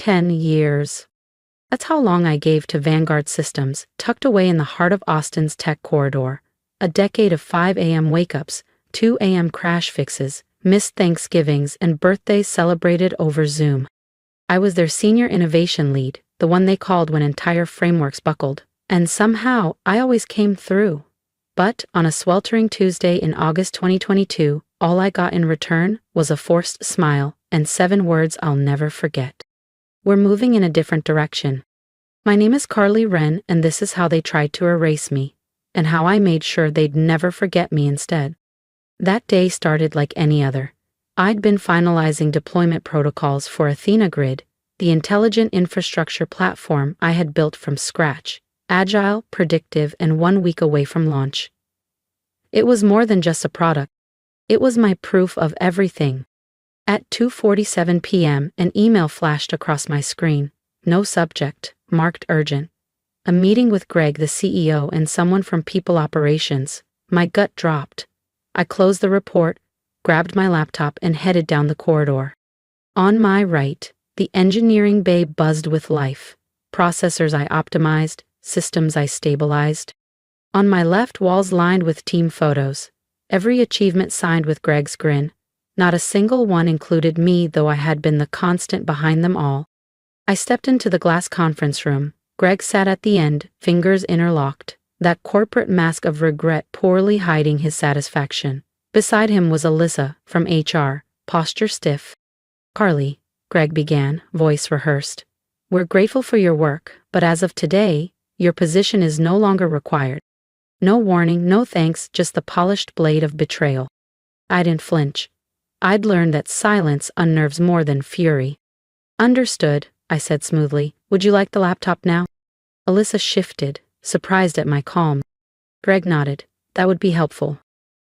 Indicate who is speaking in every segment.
Speaker 1: 10 years. That's how long I gave to Vanguard Systems, tucked away in the heart of Austin's tech corridor. A decade of 5 a.m. wake-ups, 2 a.m. crash fixes, missed Thanksgivings, and birthdays celebrated over Zoom. I was their senior innovation lead, the one they called when entire frameworks buckled, and somehow I always came through. But on a sweltering Tuesday in August 2022, all I got in return was a forced smile and 7 words I'll never forget. We're moving in a different direction. My name is Carly Wren, and this is how they tried to erase me, and how I made sure they'd never forget me instead. That day started like any other. I'd been finalizing deployment protocols for Athena Grid, the intelligent infrastructure platform I had built from scratch, agile, predictive, and 1 week away from launch. It was more than just a product. It was my proof of everything. At 2:47 p.m., an email flashed across my screen. No subject, marked urgent. A meeting with Greg, the CEO, and someone from People Operations. My gut dropped. I closed the report, grabbed my laptop, and headed down the corridor. On my right, the engineering bay buzzed with life. Processors I optimized, systems I stabilized. On my left, walls lined with team photos. Every achievement signed with Greg's grin. Not a single one included me, though I had been the constant behind them all. I stepped into the glass conference room. Greg sat at the end, fingers interlocked, that corporate mask of regret poorly hiding his satisfaction. Beside him was Alyssa, from HR, posture stiff. "Carly," Greg began, voice rehearsed. "We're grateful for your work, but as of today, your position is no longer required." No warning, no thanks, just the polished blade of betrayal. I didn't flinch. I'd learned that silence unnerves more than fury. "Understood," I said smoothly. "Would you like the laptop now?" Alyssa shifted, surprised at my calm. Greg nodded. "That would be helpful."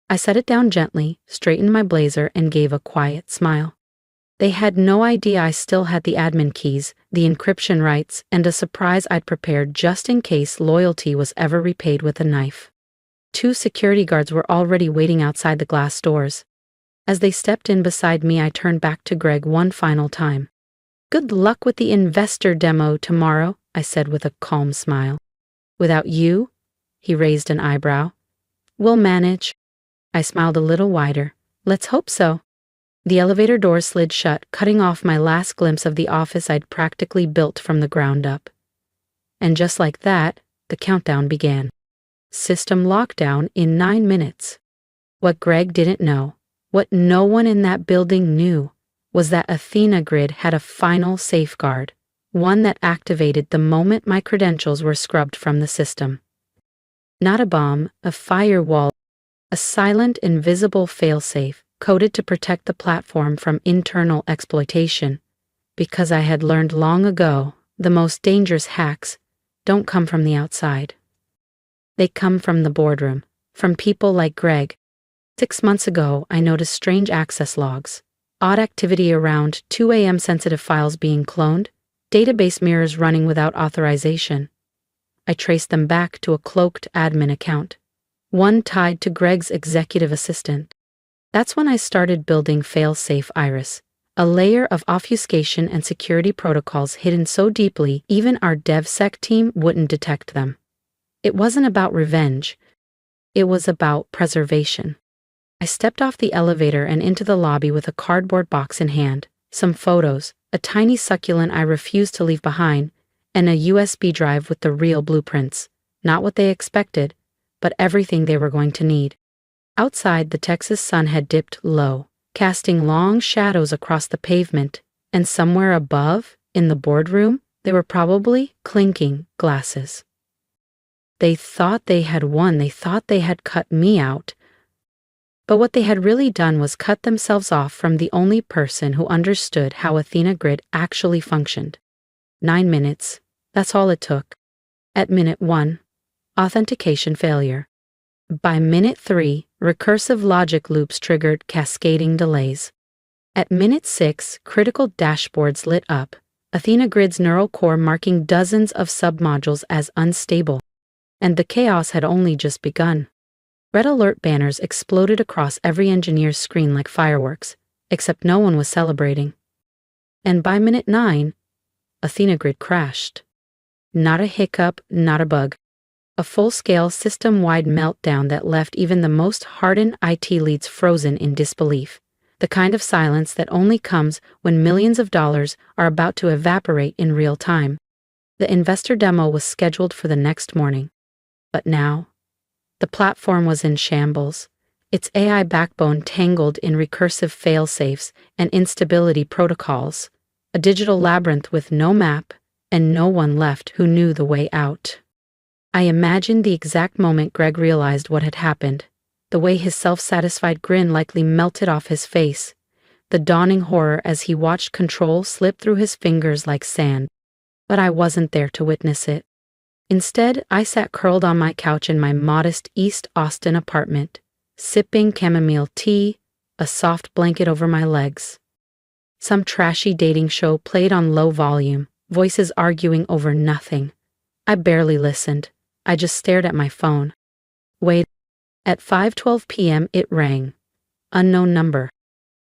Speaker 1: I set it down gently, straightened my blazer, and gave a quiet smile. They had no idea I still had the admin keys, the encryption rights, and a surprise I'd prepared just in case loyalty was ever repaid with a knife. 2 security guards were already waiting outside the glass doors. As they stepped in beside me, I turned back to Greg one final time. "Good luck with the investor demo tomorrow," I said with a calm smile. "Without you?" He raised an eyebrow. "We'll manage." I smiled a little wider. "Let's hope so." The elevator doors slid shut, cutting off my last glimpse of the office I'd practically built from the ground up. And just like that, the countdown began. System lockdown in 9 minutes. What Greg didn't know, what no one in that building knew, was that Athena Grid had a final safeguard, one that activated the moment my credentials were scrubbed from the system. Not a bomb, a firewall, a silent, invisible failsafe, coded to protect the platform from internal exploitation. Because I had learned long ago, the most dangerous hacks don't come from the outside. They come from the boardroom, from people like Greg. 6 months ago, I noticed strange access logs, odd activity around 2 a.m. sensitive files being cloned, database mirrors running without authorization. I traced them back to a cloaked admin account, one tied to Greg's executive assistant. That's when I started building Failsafe Iris, a layer of obfuscation and security protocols hidden so deeply even our DevSec team wouldn't detect them. It wasn't about revenge. It was about preservation. I stepped off the elevator and into the lobby with a cardboard box in hand, some photos, a tiny succulent I refused to leave behind, and a USB drive with the real blueprints. Not what they expected, but everything they were going to need. Outside, the Texas sun had dipped low, casting long shadows across the pavement, and somewhere above, in the boardroom, they were probably clinking glasses. They thought they had won, they thought they had cut me out. But what they had really done was cut themselves off from the only person who understood how Athena Grid actually functioned. 9 minutes, that's all it took. At minute 1, authentication failure. By minute 3, recursive logic loops triggered cascading delays. At minute 6, critical dashboards lit up, Athena Grid's neural core marking dozens of submodules as unstable. And the chaos had only just begun. Red alert banners exploded across every engineer's screen like fireworks, except no one was celebrating. And by minute 9, Athena Grid crashed. Not a hiccup, not a bug. A full-scale system-wide meltdown that left even the most hardened IT leads frozen in disbelief. The kind of silence that only comes when millions of dollars are about to evaporate in real time. The investor demo was scheduled for the next morning. But now, the platform was in shambles. Its AI backbone tangled in recursive fail-safes and instability protocols. A digital labyrinth with no map and no one left who knew the way out. I imagined the exact moment Greg realized what had happened, the way his self-satisfied grin likely melted off his face, the dawning horror as he watched control slip through his fingers like sand. But I wasn't there to witness it. Instead, I sat curled on my couch in my modest East Austin apartment, sipping chamomile tea, a soft blanket over my legs. Some trashy dating show played on low volume, voices arguing over nothing. I barely listened. I just stared at my phone. Wait. At 5:12 p.m. it rang. Unknown number.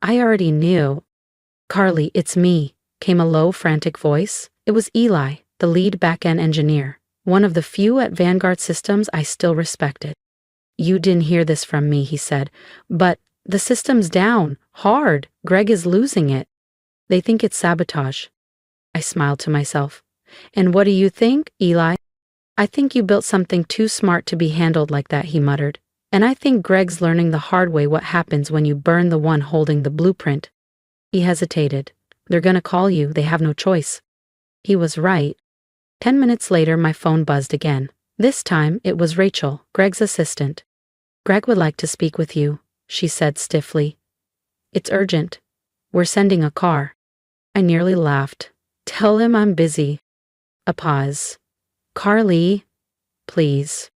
Speaker 1: I already knew. "Carly, it's me," came a low, frantic voice. It was Eli, the lead back-end engineer, one of the few at Vanguard Systems I still respected. "You didn't hear this from me," he said, "but the system's down, hard. Greg is losing it. They think it's sabotage." I smiled to myself. "And what do you think, Eli?" "I think you built something too smart to be handled like that," he muttered. "And I think Greg's learning the hard way what happens when you burn the one holding the blueprint." He hesitated. "They're gonna call you, they have no choice." He was right. 10 minutes later my phone buzzed again. This time it was Rachel, Greg's assistant. "Greg would like to speak with you," she said stiffly. "It's urgent. We're sending a car." I nearly laughed. "Tell him I'm busy." A pause. "Carly, please."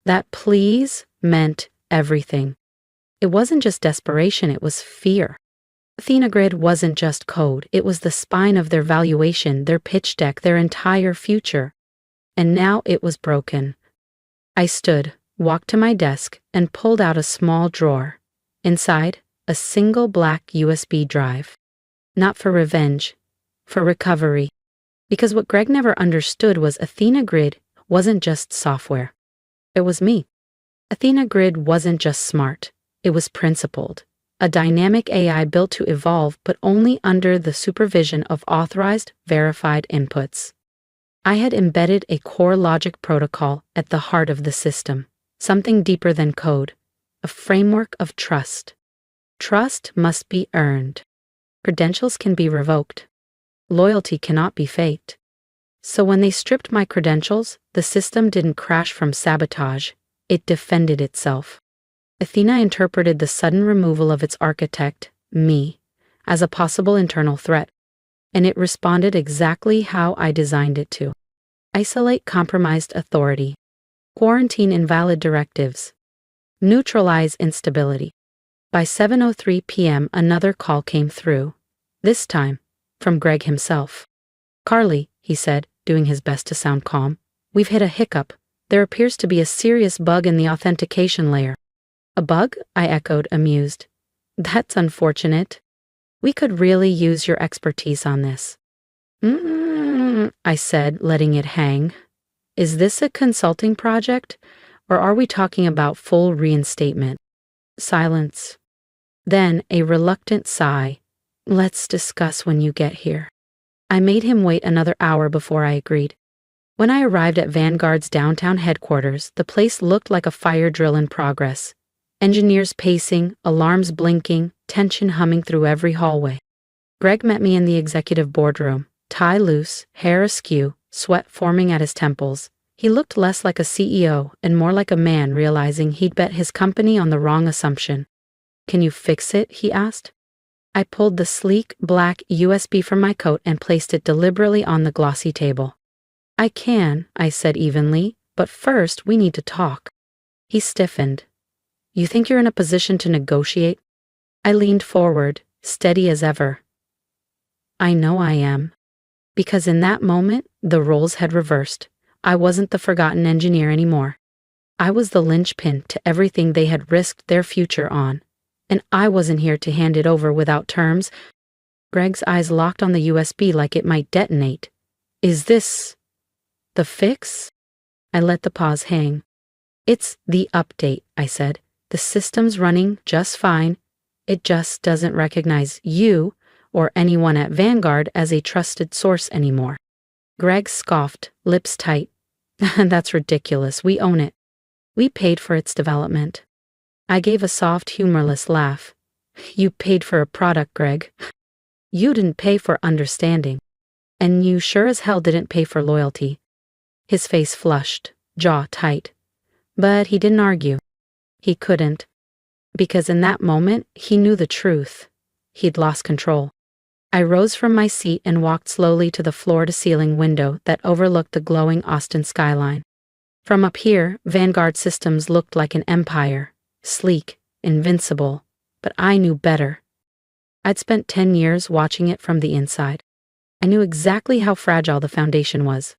Speaker 1: That please meant everything. It wasn't just desperation, it was fear. Athena Grid wasn't just code, it was the spine of their valuation, their pitch deck, their entire future. And now it was broken. I stood, walked to my desk, and pulled out a small drawer. Inside, a single black USB drive. Not for revenge, for recovery. Because what Greg never understood was Athena Grid wasn't just software. It was me. Athena Grid wasn't just smart, it was principled. A dynamic AI built to evolve, but only under the supervision of authorized, verified inputs. I had embedded a core logic protocol at the heart of the system, something deeper than code, a framework of trust. Trust must be earned. Credentials can be revoked. Loyalty cannot be faked. So when they stripped my credentials, the system didn't crash from sabotage, it defended itself. Athena interpreted the sudden removal of its architect, me, as a possible internal threat, and it responded exactly how I designed it to. Isolate compromised authority. Quarantine invalid directives. Neutralize instability. By 7:03 p.m. another call came through. This time, from Greg himself. "Carly," he said, doing his best to sound calm, "we've hit a hiccup. There appears to be a serious bug in the authentication layer." "A bug?" I echoed, amused. "That's unfortunate. We could really use your expertise on this." I said, letting it hang. "Is this a consulting project, or are we talking about full reinstatement?" Silence. Then a reluctant sigh. "Let's discuss when you get here." I made him wait another hour before I agreed. When I arrived at Vanguard's downtown headquarters, the place looked like a fire drill in progress. Engineers pacing, alarms blinking, tension humming through every hallway. Greg met me in the executive boardroom, tie loose, hair askew, sweat forming at his temples. He looked less like a CEO and more like a man realizing he'd bet his company on the wrong assumption. "Can you fix it?" he asked. I pulled the sleek, black USB from my coat and placed it deliberately on the glossy table. "I can," I said evenly, "but first we need to talk." He stiffened. "You think you're in a position to negotiate?" I leaned forward, steady as ever. "I know I am." Because in that moment, the roles had reversed. I wasn't the forgotten engineer anymore. I was the linchpin to everything they had risked their future on. And I wasn't here to hand it over without terms. Greg's eyes locked on the USB like it might detonate. Is this the fix? I let the pause hang. It's the update, I said. The system's running just fine. It just doesn't recognize you or anyone at Vanguard as a trusted source anymore. Greg scoffed, lips tight. That's ridiculous. We own it. We paid for its development. I gave a soft, humorless laugh. You paid for a product, Greg. You didn't pay for understanding. And you sure as hell didn't pay for loyalty. His face flushed, jaw tight. But he didn't argue. He couldn't. Because in that moment, he knew the truth. He'd lost control. I rose from my seat and walked slowly to the floor-to-ceiling window that overlooked the glowing Austin skyline. From up here, Vanguard Systems looked like an empire, sleek, invincible, but I knew better. I'd spent 10 years watching it from the inside. I knew exactly how fragile the foundation was.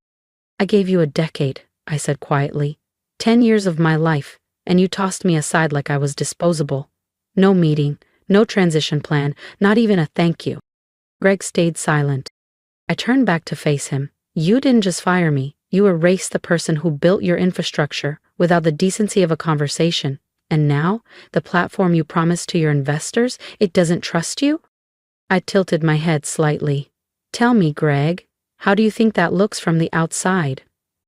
Speaker 1: I gave you a decade, I said quietly. 10 years of my life, and you tossed me aside like I was disposable. No meeting, no transition plan, not even a thank you. Greg stayed silent. I turned back to face him. You didn't just fire me. You erased the person who built your infrastructure without the decency of a conversation. And now, the platform you promised to your investors, it doesn't trust you? I tilted my head slightly. Tell me, Greg, how do you think that looks from the outside?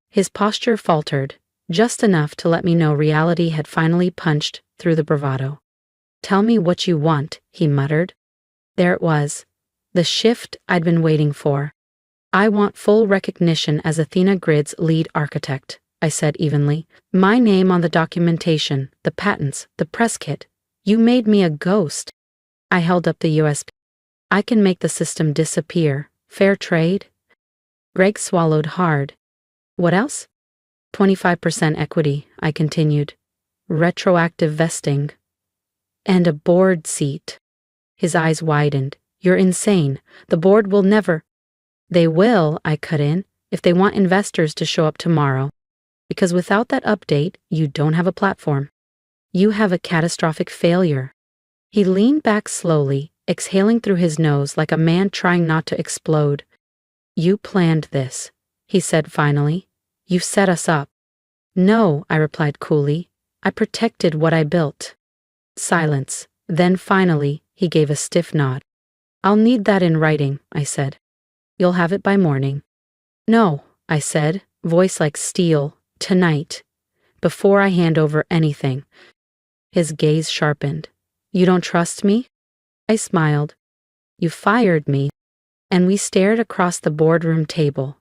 Speaker 1: His posture faltered, just enough to let me know reality had finally punched through the bravado. Tell me what you want, he muttered. There it was. The shift I'd been waiting for. I want full recognition as Athena Grid's lead architect, I said evenly. My name on the documentation, the patents, the press kit. You made me a ghost. I held up the USB. I can make the system disappear. Fair trade? Greg swallowed hard. What else? 25% equity, I continued. Retroactive vesting. And a board seat. His eyes widened. You're insane. The board will never. They will, I cut in, if they want investors to show up tomorrow. Because without that update, you don't have a platform. You have a catastrophic failure. He leaned back slowly, exhaling through his nose like a man trying not to explode. You planned this, he said finally. You set us up. No, I replied coolly. I protected what I built. Silence. Then finally, he gave a stiff nod. I'll need that in writing, I said. You'll have it by morning. No, I said, voice like steel, tonight, before I hand over anything. His gaze sharpened. You don't trust me? I smiled. You fired me. And we stared across the boardroom table.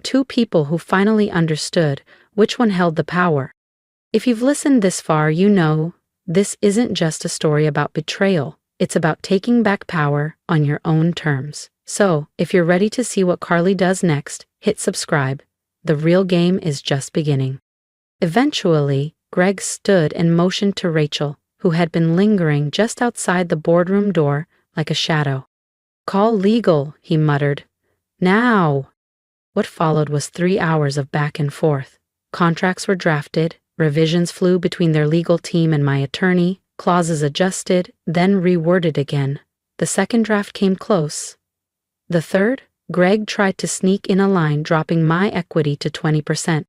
Speaker 1: Two people who finally understood which one held the power. If you've listened this far, you know this isn't just a story about betrayal. It's about taking back power on your own terms. So, if you're ready to see what Carly does next, hit subscribe. The real game is just beginning. Eventually, Greg stood and motioned to Rachel, who had been lingering just outside the boardroom door like a shadow. Call legal, he muttered. Now! What followed was 3 hours of back and forth. Contracts were drafted, revisions flew between their legal team and my attorney, clauses adjusted, then reworded again. The second draft came close. The third, Greg tried to sneak in a line dropping my equity to 20%.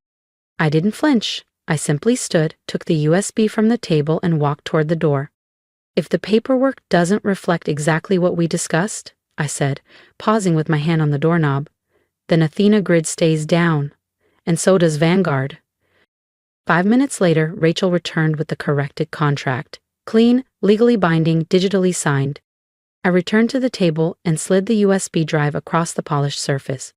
Speaker 1: I didn't flinch. I simply stood, took the USB from the table and walked toward the door. If the paperwork doesn't reflect exactly what we discussed, I said, pausing with my hand on the doorknob, then Athena Grid stays down, and so does Vanguard. 5 minutes later, Rachel returned with the corrected contract. Clean, legally binding, digitally signed. I returned to the table and slid the USB drive across the polished surface.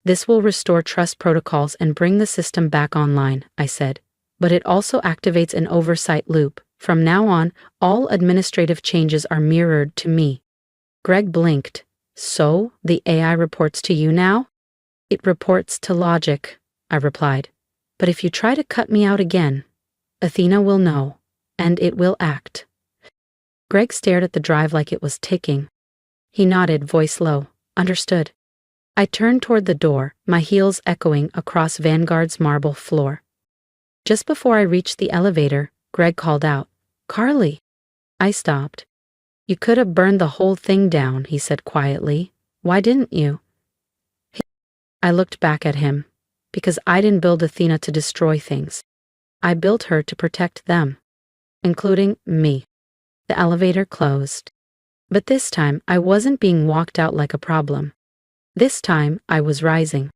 Speaker 1: This will restore trust protocols and bring the system back online, I said. But it also activates an oversight loop. From now on, all administrative changes are mirrored to me. Greg blinked. So, the AI reports to you now? It reports to logic, I replied. But if you try to cut me out again, Athena will know, and it will act. Greg stared at the drive like it was ticking. He nodded, voice low. Understood. I turned toward the door, my heels echoing across Vanguard's marble floor. Just before I reached the elevator, Greg called out, Carly. I stopped. You could have burned the whole thing down, he said quietly. Why didn't you? I looked back at him. Because I didn't build Athena to destroy things. I built her to protect them. Including me. The elevator closed. But this time, I wasn't being walked out like a problem. This time, I was rising.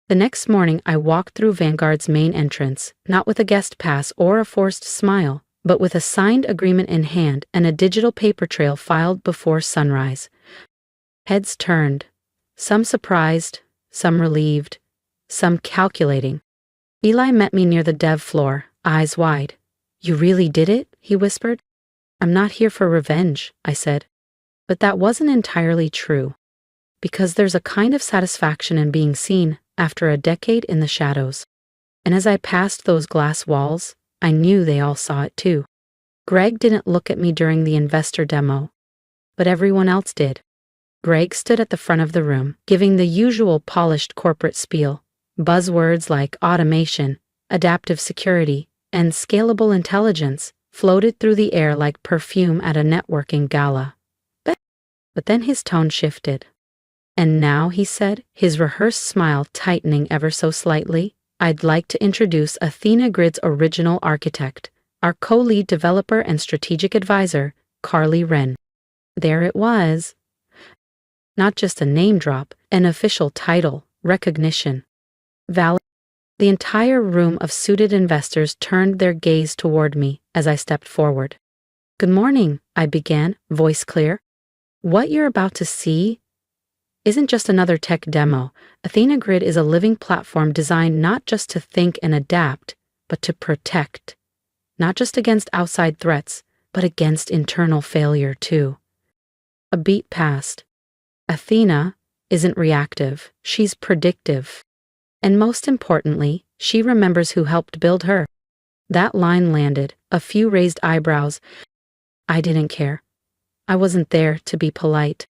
Speaker 1: The next morning, I walked through Vanguard's main entrance, not with a guest pass or a forced smile, but with a signed agreement in hand and a digital paper trail filed before sunrise. Heads turned. Some surprised, some relieved, some calculating. Eli met me near the dev floor, eyes wide. "You really did it?" he whispered. "I'm not here for revenge," I said. But that wasn't entirely true. Because there's a kind of satisfaction in being seen after a decade in the shadows. And as I passed those glass walls, I knew they all saw it too. Greg didn't look at me during the investor demo. But everyone else did. Greg stood at the front of the room, giving the usual polished corporate spiel. Buzzwords like automation, adaptive security, and scalable intelligence floated through the air like perfume at a networking gala. But then his tone shifted. "And now," he said, his rehearsed smile tightening ever so slightly, "I'd like to introduce Athena Grid's original architect, our co-lead developer and strategic advisor, Carly Wren." There it was. Not just a name drop, an official title, recognition. Valid. The entire room of suited investors turned their gaze toward me as I stepped forward. "Good morning," I began, voice clear. "What you're about to see isn't just another tech demo. Athena Grid is a living platform designed not just to think and adapt, but to protect. Not just against outside threats, but against internal failure too." A beat passed. Athena isn't reactive, she's predictive. And most importantly, she remembers who helped build her. That line landed, a few raised eyebrows. I didn't care. I wasn't there to be polite.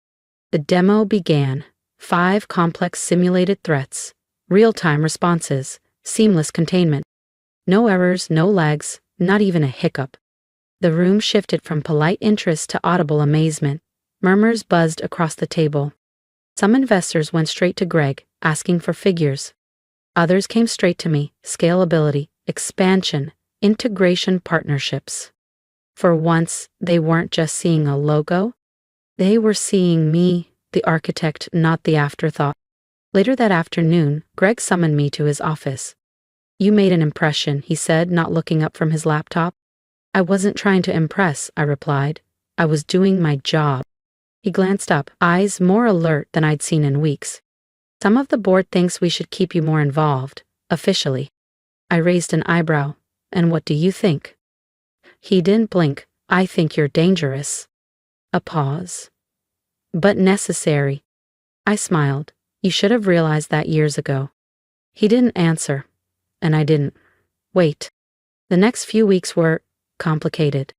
Speaker 1: The demo began. 5 complex simulated threats, real-time responses, seamless containment. No errors, no lags, not even a hiccup. The room shifted from polite interest to audible amazement. Murmurs buzzed across the table. Some investors went straight to Greg, asking for figures. Others came straight to me, scalability, expansion, integration partnerships. For once, they weren't just seeing a logo. They were seeing me, the architect, not the afterthought. Later that afternoon, Greg summoned me to his office. "You made an impression," he said, not looking up from his laptop. "I wasn't trying to impress," I replied. "I was doing my job." He glanced up, eyes more alert than I'd seen in weeks. "Some of the board thinks we should keep you more involved, officially." I raised an eyebrow. "And what do you think?" He didn't blink. "I think you're dangerous." A pause. "But necessary." I smiled. "You should have realized that years ago." He didn't answer. And I didn't. Wait. The next few weeks were complicated.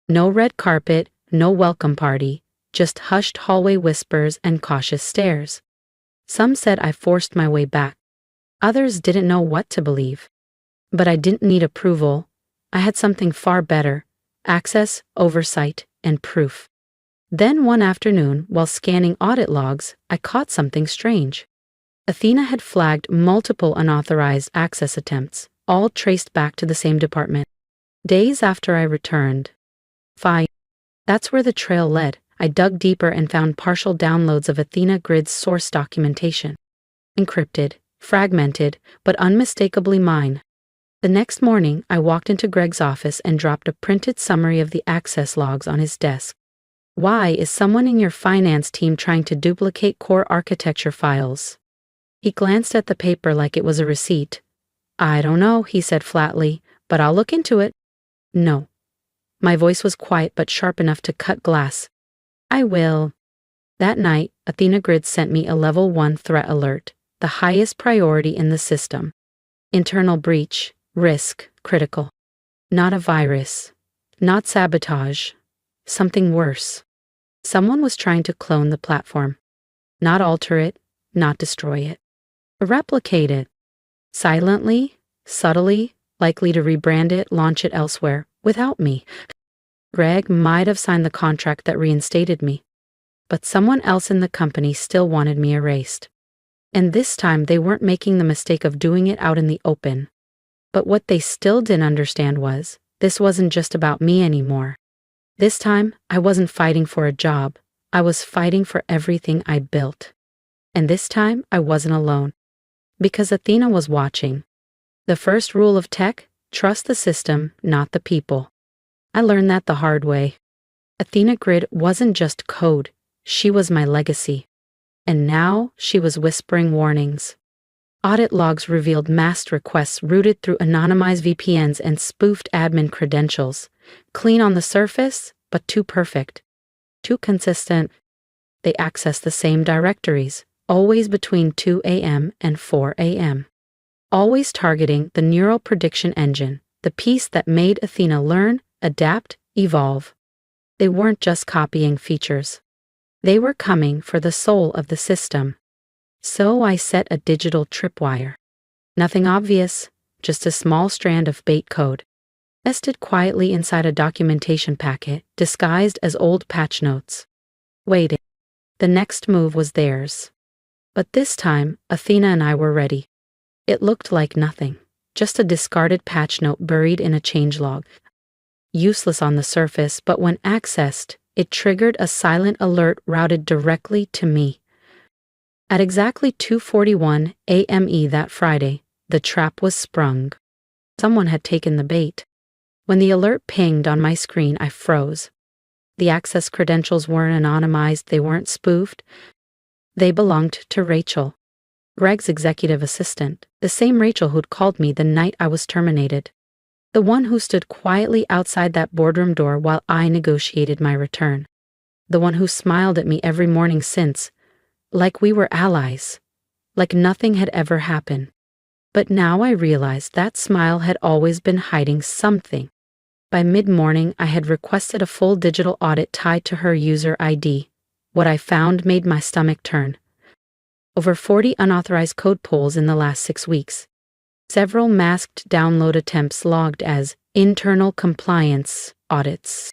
Speaker 1: No red carpet, no welcome party, just hushed hallway whispers and cautious stares. Some said I forced my way back. Others didn't know what to believe. But I didn't need approval. I had something far better: access, oversight, and proof. Then one afternoon, while scanning audit logs, I caught something strange. Athena had flagged multiple unauthorized access attempts, all traced back to the same department. Days after I returned. Fine. That's where the trail led. I dug deeper and found partial downloads of Athena Grid's source documentation. Encrypted, fragmented, but unmistakably mine. The next morning, I walked into Greg's office and dropped a printed summary of the access logs on his desk. "Why is someone in your finance team trying to duplicate core architecture files?" He glanced at the paper like it was a receipt. "I don't know," he said flatly, "but I'll look into it." "No." My voice was quiet but sharp enough to cut glass. "I will." That night, Athena Grid sent me a level 1 threat alert, the highest priority in the system. Internal breach, risk, critical. Not a virus. Not sabotage. Something worse. Someone was trying to clone the platform. Not alter it, not destroy it. Replicate it. Silently, subtly, likely to rebrand it, launch it elsewhere, without me. Greg might have signed the contract that reinstated me, but someone else in the company still wanted me erased. And this time they weren't making the mistake of doing it out in the open. But what they still didn't understand was, this wasn't just about me anymore. This time, I wasn't fighting for a job. I was fighting for everything I built. And this time, I wasn't alone. Because Athena was watching. The first rule of tech: trust the system, not the people. I learned that the hard way. Athena Grid wasn't just code, she was my legacy. And now, she was whispering warnings. Audit logs revealed masked requests routed through anonymized VPNs and spoofed admin credentials. Clean on the surface, but too perfect. Too consistent. They accessed the same directories, always between 2 a.m. and 4 a.m. Always targeting the neural prediction engine, the piece that made Athena learn, adapt, evolve. They weren't just copying features. They were coming for the soul of the system. So I set a digital tripwire. Nothing obvious, just a small strand of bait code. Nested quietly inside a documentation packet, disguised as old patch notes. Waiting. The next move was theirs. But this time, Athena and I were ready. It looked like nothing, just a discarded patch note buried in a changelog. Useless on the surface, but when accessed, it triggered a silent alert routed directly to me. At exactly 2:41 a.m. that Friday, the trap was sprung. Someone had taken the bait. When the alert pinged on my screen, I froze. The access credentials weren't anonymized, they weren't spoofed. They belonged to Rachel, Greg's executive assistant, the same Rachel who'd called me the night I was terminated. The one who stood quietly outside that boardroom door while I negotiated my return. The one who smiled at me every morning since, like we were allies, like nothing had ever happened. But now I realized that smile had always been hiding something. By mid-morning, I had requested a full digital audit tied to her user ID. What I found made my stomach turn. Over 40 unauthorized code pulls in the last 6 weeks. Several masked download attempts logged as internal compliance audits.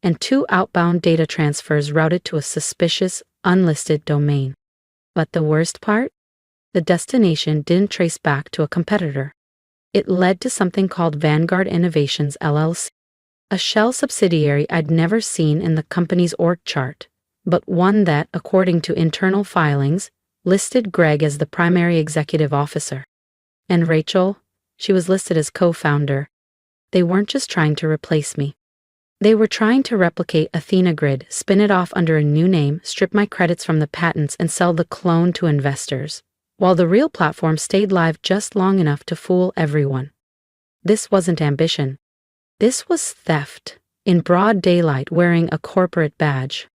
Speaker 1: And 2 outbound data transfers routed to a suspicious, unlisted domain. But the worst part? The destination didn't trace back to a competitor. It led to something called Vanguard Innovations LLC, a shell subsidiary I'd never seen in the company's org chart, but one that, according to internal filings, listed Greg as the primary executive officer. And Rachel, she was listed as co-founder. They weren't just trying to replace me. They were trying to replicate Athena Grid, spin it off under a new name, strip my credits from the patents, and sell the clone to investors, while the real platform stayed live just long enough to fool everyone. This wasn't ambition. This was theft, in broad daylight wearing a corporate badge.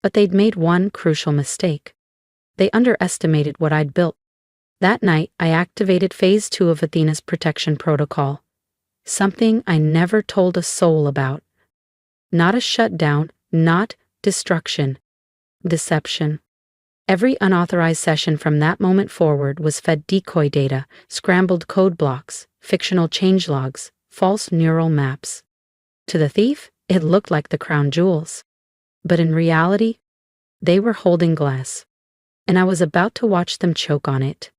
Speaker 1: But they'd made one crucial mistake. They underestimated what I'd built. That night, I activated Phase 2 of Athena's protection protocol. Something I never told a soul about. Not a shutdown, not destruction. Deception. Every unauthorized session from that moment forward was fed decoy data, scrambled code blocks, fictional changelogs, false neural maps. To the thief, it looked like the crown jewels. But in reality, they were holding glass. And I was about to watch them choke on it.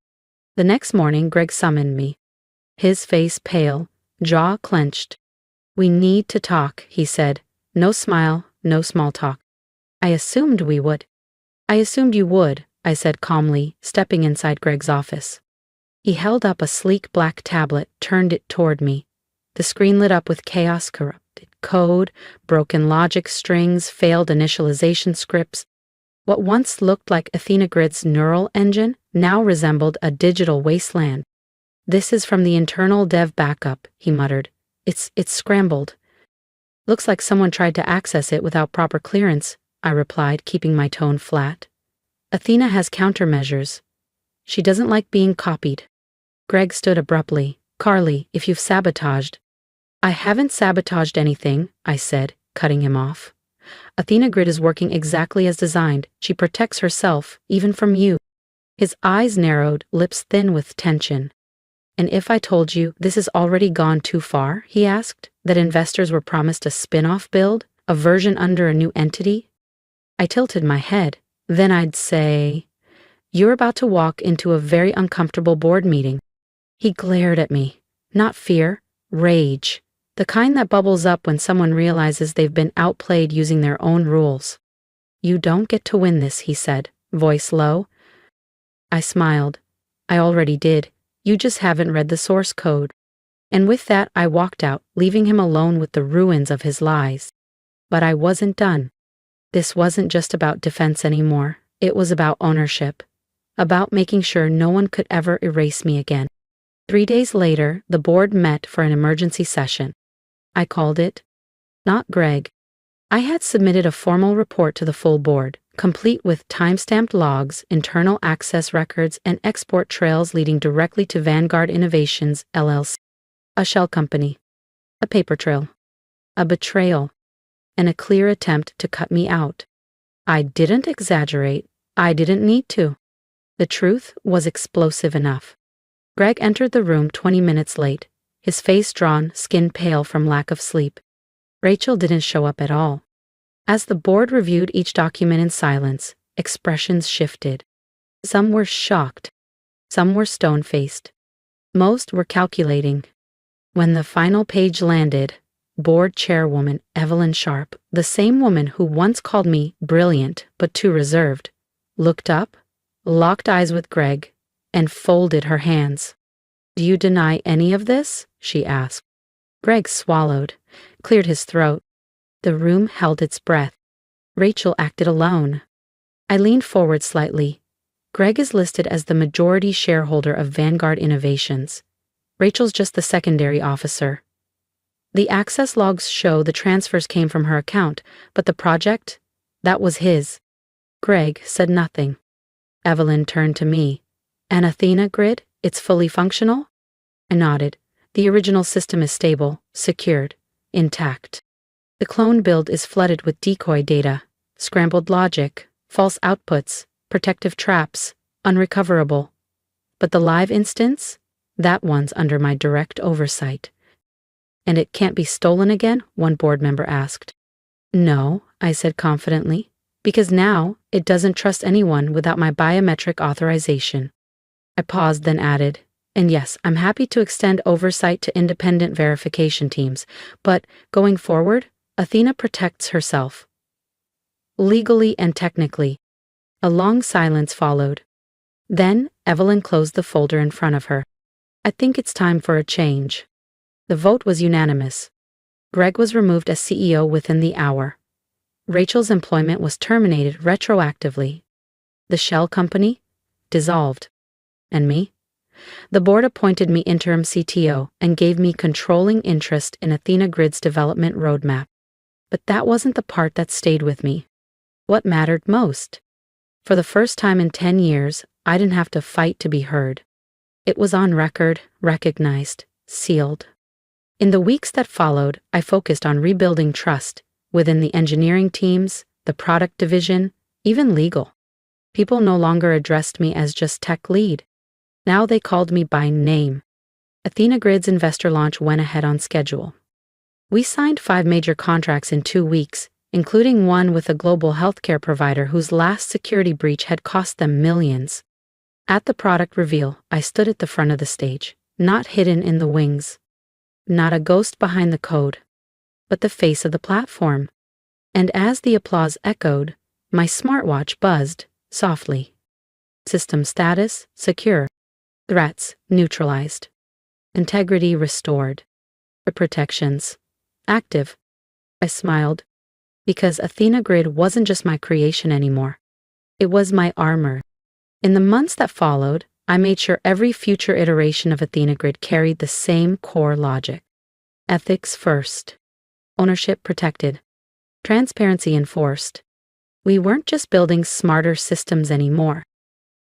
Speaker 1: The next morning, Greg summoned me. His face pale, jaw clenched. "We need to talk," he said. No smile, no small talk. I assumed we would. "I assumed you would," I said calmly, stepping inside Greg's office. He held up a sleek black tablet, turned it toward me. The screen lit up with chaos, corrupted code, broken logic strings, failed initialization scripts. What once looked like Athena Grid's neural engine now resembled a digital wasteland. "This is from the internal dev backup," he muttered. It's scrambled." "Looks like someone tried to access it without proper clearance," I replied, keeping my tone flat. "Athena has countermeasures. She doesn't like being copied." Greg stood abruptly. "Carly, if you've sabotaged—" "I haven't sabotaged anything," I said, cutting him off. "Athena Grid is working exactly as designed. She protects herself, even from you." His eyes narrowed, lips thin with tension. "And if I told you this has already gone too far," he asked, "that investors were promised a spin-off build, a version under a new entity?" I tilted my head. "Then I'd say, You're about to walk into a very uncomfortable board meeting." He glared at me. Not fear, rage. The kind that bubbles up when someone realizes they've been outplayed using their own rules. "You don't get to win this," he said, voice low. I smiled. "I already did. You just haven't read the source code." And with that, I walked out, leaving him alone with the ruins of his lies. But I wasn't done. This wasn't just about defense anymore. It was about ownership. About making sure no one could ever erase me again. 3 days later, the board met for an emergency session. I called it. Not Greg. I had submitted a formal report to the full board, complete with time-stamped logs, internal access records, and export trails leading directly to Vanguard Innovations, LLC. A shell company. A paper trail. A betrayal. And a clear attempt to cut me out. I didn't exaggerate. I didn't need to. The truth was explosive enough. Greg entered the room 20 minutes late, his face drawn, skin pale from lack of sleep. Rachel didn't show up at all. As the board reviewed each document in silence, expressions shifted. Some were shocked. Some were stone-faced. Most were calculating. When the final page landed, board chairwoman Evelyn Sharp, the same woman who once called me brilliant but too reserved, looked up, locked eyes with Greg, and folded her hands. "Do you deny any of this?" she asked. Greg swallowed, cleared his throat. The room held its breath. Rachel acted alone. I leaned forward slightly. Greg is listed as the majority shareholder of Vanguard Innovations. Rachel's just the secondary officer. The access logs show the transfers came from her account, but the project? That was his. Greg said nothing. Evelyn turned to me. "An Athena Grid? It's fully functional?" I nodded. "The original system is stable, secured, intact. The clone build is flooded with decoy data, scrambled logic, false outputs, protective traps, unrecoverable. But the live instance? That one's under my direct oversight." "And it can't be stolen again?" one board member asked. "No," I said confidently, "because now it doesn't trust anyone without my biometric authorization." I paused, then added, "And yes, I'm happy to extend oversight to independent verification teams, but going forward, Athena protects herself. Legally and technically." A long silence followed. Then Evelyn closed the folder in front of her. "I think it's time for a change." The vote was unanimous. Greg was removed as CEO within the hour. Rachel's employment was terminated retroactively. The shell company? Dissolved. And me? The board appointed me interim CTO and gave me controlling interest in Athena Grid's development roadmap. But that wasn't the part that stayed with me. What mattered most? For the first time in 10 years, I didn't have to fight to be heard. It was on record, recognized, sealed. In the weeks that followed, I focused on rebuilding trust within the engineering teams, the product division, even legal. People no longer addressed me as just tech lead. Now they called me by name. Athena Grid's investor launch went ahead on schedule. We signed 5 major contracts in 2 weeks, including one with a global healthcare provider whose last security breach had cost them millions. At the product reveal, I stood at the front of the stage, not hidden in the wings. Not a ghost behind the code, but the face of the platform. And as the applause echoed, my smartwatch buzzed softly. System status secure. Threats neutralized. Integrity restored. Protections active. I smiled, because Athena Grid wasn't just my creation anymore. It was my armor. In the months that followed, I made sure every future iteration of Athena Grid carried the same core logic. Ethics first. Ownership protected. Transparency enforced. We weren't just building smarter systems anymore.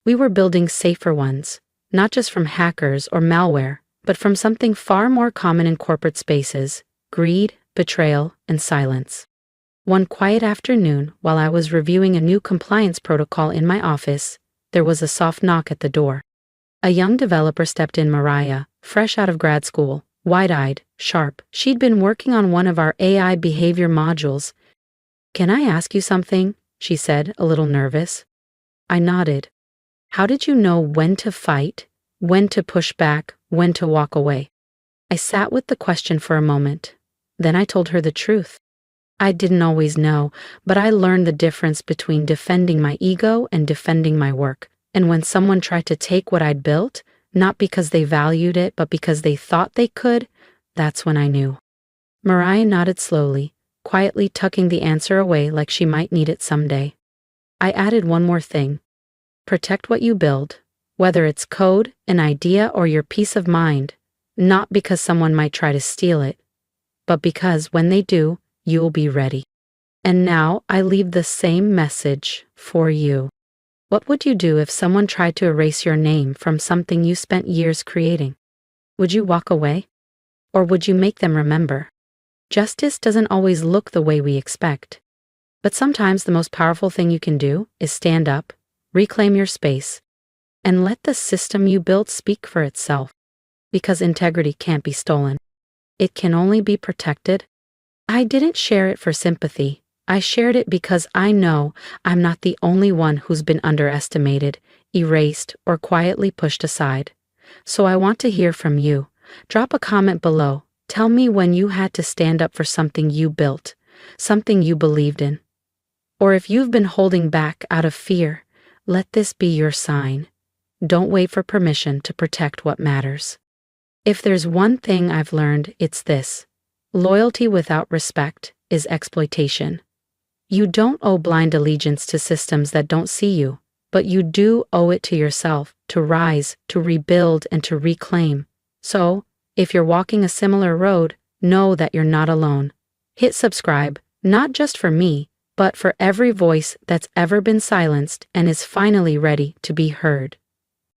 Speaker 1: We were building safer ones, not just from hackers or malware, but from something far more common in corporate spaces: greed, betrayal, and silence. One quiet afternoon, while I was reviewing a new compliance protocol in my office, there was a soft knock at the door. A young developer stepped in. Mariah, fresh out of grad school, wide-eyed, sharp. She'd been working on one of our AI behavior modules. "Can I ask you something?" she said, a little nervous. I nodded. How did you know when to fight, when to push back, when to walk away? I sat with the question for a moment. Then I told her the truth. I didn't always know, but I learned the difference between defending my ego and defending my work. And when someone tried to take what I'd built, not because they valued it, but because they thought they could, that's when I knew. Mariah nodded slowly, quietly tucking the answer away like she might need it someday. I added one more thing. Protect what you build, whether it's code, an idea, or your peace of mind, not because someone might try to steal it, but because when they do, you'll be ready. And now I leave the same message for you. What would you do if someone tried to erase your name from something you spent years creating? Would you walk away? Or would you make them remember? Justice doesn't always look the way we expect. But sometimes the most powerful thing you can do is stand up, reclaim your space, and let the system you built speak for itself. Because integrity can't be stolen. It can only be protected. I didn't share it for sympathy. I shared it because I know I'm not the only one who's been underestimated, erased, or quietly pushed aside. So I want to hear from you. Drop a comment below. Tell me when you had to stand up for something you built, something you believed in. Or if you've been holding back out of fear, let this be your sign. Don't wait for permission to protect what matters. If there's one thing I've learned, it's this. Loyalty without respect is exploitation. You don't owe blind allegiance to systems that don't see you, but you do owe it to yourself to rise, to rebuild, and to reclaim. So, if you're walking a similar road, know that you're not alone. Hit subscribe, not just for me, but for every voice that's ever been silenced and is finally ready to be heard.